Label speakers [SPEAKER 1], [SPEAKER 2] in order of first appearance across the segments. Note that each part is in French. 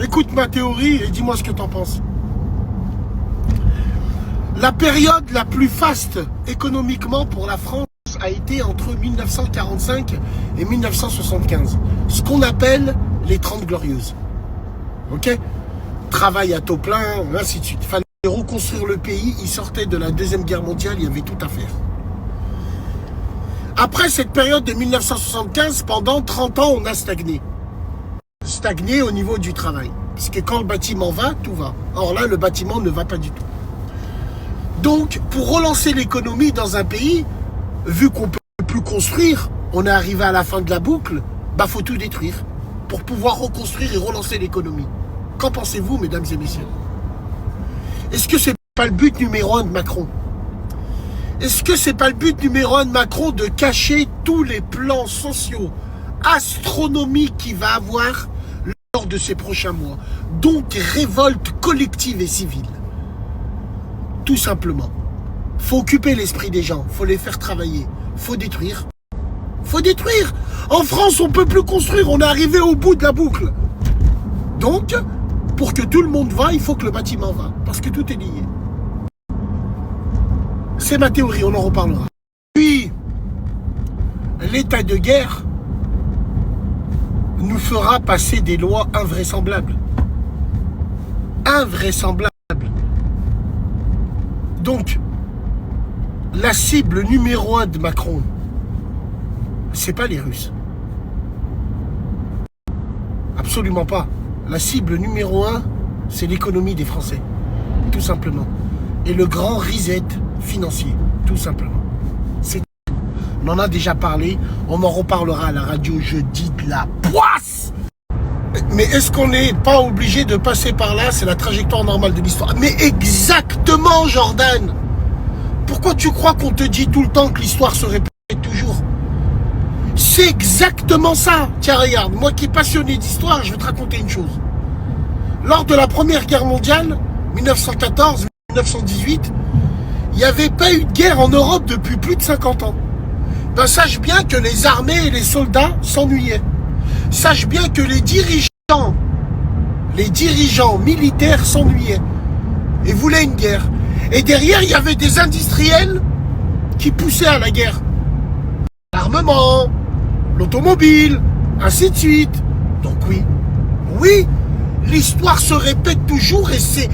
[SPEAKER 1] Écoute ma théorie et dis-moi ce que t'en penses. La période la plus faste économiquement pour la France a été entre 1945 et 1975. Ce qu'on appelle les 30 glorieuses. Ok? Travail à taux plein, ainsi de suite. Il fallait reconstruire le pays. Il sortait de la Deuxième Guerre mondiale, il y avait tout à faire. Après cette période de 1975, pendant 30 ans, on a stagné. Stagné au niveau du travail. Parce que quand le bâtiment va, tout va. Or là, le bâtiment ne va pas du tout. Donc, pour relancer l'économie dans un pays, vu qu'on ne peut plus construire, on est arrivé à la fin de la boucle, bah faut tout détruire pour pouvoir reconstruire et relancer l'économie. Qu'en pensez-vous, mesdames et messieurs? Est-ce que c'est pas le but numéro 1 de Macron? Est-ce que c'est pas le but numéro 1 de Macron de cacher tous les plans sociaux astronomiques qu'il va avoir lors de ces prochains mois? Donc, révolte collective et civile. Tout simplement. Faut occuper l'esprit des gens, faut les faire travailler, faut détruire. Faut détruire. En France, on ne peut plus construire, on est arrivé au bout de la boucle. Donc, pour que tout le monde va, il faut que le bâtiment va, parce que tout est lié. C'est ma théorie, on en reparlera. Puis, l'état de guerre nous fera passer des lois invraisemblables. Invraisemblables. Donc, la cible numéro 1 de Macron, c'est pas les Russes. Absolument pas. La cible numéro 1, c'est l'économie des Français. Tout simplement. Et le grand reset financier. Tout simplement. C'est tout. On en a déjà parlé. On en reparlera à la radio jeudi de la poisse. Mais est-ce qu'on n'est pas obligé de passer par là? C'est la trajectoire normale de l'histoire. Mais exactement, Jordan. Pourquoi tu crois qu'on te dit tout le temps que l'histoire se répète toujours? C'est exactement ça. Tiens, regarde, moi qui est passionné d'histoire, je vais te raconter une chose. Lors de la Première Guerre mondiale, 1914-1918, il n'y avait pas eu de guerre en Europe depuis plus de 50 ans. Ben, sache bien que les armées et les soldats s'ennuyaient. Sache bien que les dirigeants militaires s'ennuyaient et voulaient une guerre. Et derrière, il y avait des industriels qui poussaient à la guerre. L'armement, l'automobile, ainsi de suite. Donc oui, l'histoire se répète toujours et c'est...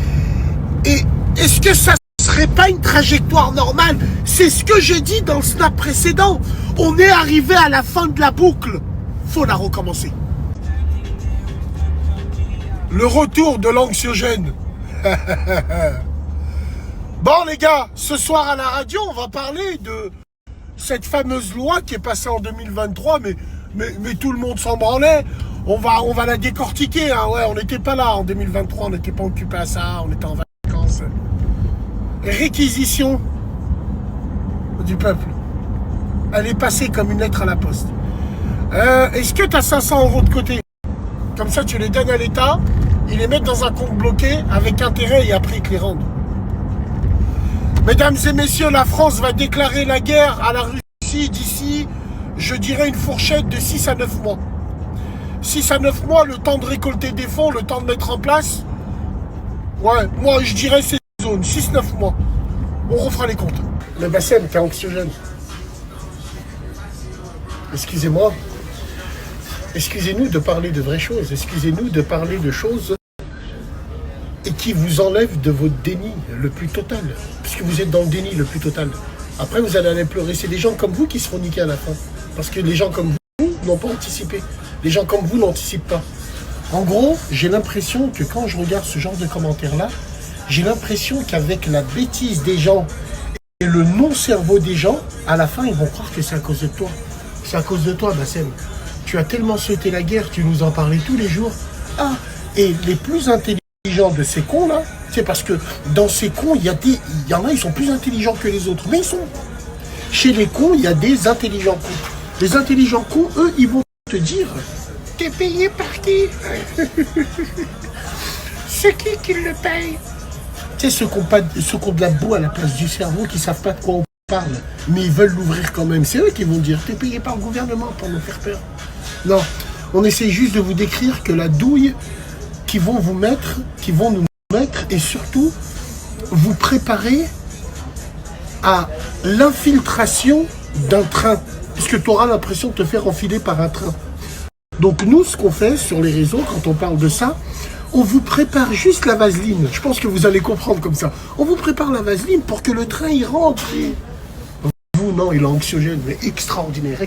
[SPEAKER 1] Et est-ce que ça serait pas une trajectoire normale? C'est ce que j'ai dit dans le snap précédent. On est arrivé à la fin de la boucle. Faut la recommencer. Le retour de l'anxiogène. Bon les gars, ce soir à la radio, on va parler de cette fameuse loi qui est passée en 2023, mais tout le monde s'en branlait. On va la décortiquer. Hein. Ouais, on n'était pas là en 2023, on n'était pas occupé à ça, on était en vacances. Réquisition du peuple. Elle est passée comme une lettre à la poste. Est-ce que tu as 500 € de côté? Comme ça, tu les donnes à l'État, ils les mettent dans un compte bloqué avec intérêt et après ils te les rendent. Mesdames et messieurs, la France va déclarer la guerre à la Russie d'ici, je dirais, une fourchette de 6 à 9 mois. 6 à 9 mois, le temps de récolter des fonds, le temps de mettre en place. Ouais, moi je dirais ces zones, 6-9 mois. On refera les comptes. Le bassin, t'es anxiogène. Excusez-moi. Excusez-nous de parler de vraies choses. Excusez-nous de parler de choses et qui vous enlèvent de votre déni le plus total. Puisque vous êtes dans le déni le plus total. Après, vous allez aller pleurer. C'est des gens comme vous qui seront niqués à la fin. Parce que les gens comme vous n'ont pas anticipé. Les gens comme vous n'anticipent pas. En gros, j'ai l'impression que quand je regarde ce genre de commentaires-là, j'ai l'impression qu'avec la bêtise des gens et le non-cerveau des gens, à la fin, ils vont croire que c'est à cause de toi. C'est à cause de toi, Bassem. Tu as tellement souhaité la guerre, tu nous en parlais tous les jours. Ah, et les plus intelligents de ces cons-là, c'est parce que dans ces cons, il y en a, ils sont plus intelligents que les autres. Mais ils sont... Chez les cons, il y a des intelligents cons. Les intelligents cons, eux, ils vont te dire, t'es payé par qui? C'est qui le paye? Tu sais, ceux qui ont de la boue à la place du cerveau, qui savent pas de quoi on parle, mais ils veulent l'ouvrir quand même. C'est eux qui vont dire, t'es payé par le gouvernement pour nous faire peur. Non, on essaie juste de vous décrire que la douille qui vont nous mettre, et surtout vous préparer à l'infiltration d'un train, puisque tu auras l'impression de te faire enfiler par un train. Donc nous, ce qu'on fait sur les réseaux, quand on parle de ça, on vous prépare juste la vaseline. Je pense que vous allez comprendre comme ça. On vous prépare la vaseline pour que le train y rentre. Vous, non, il est anxiogène, mais extraordinaire.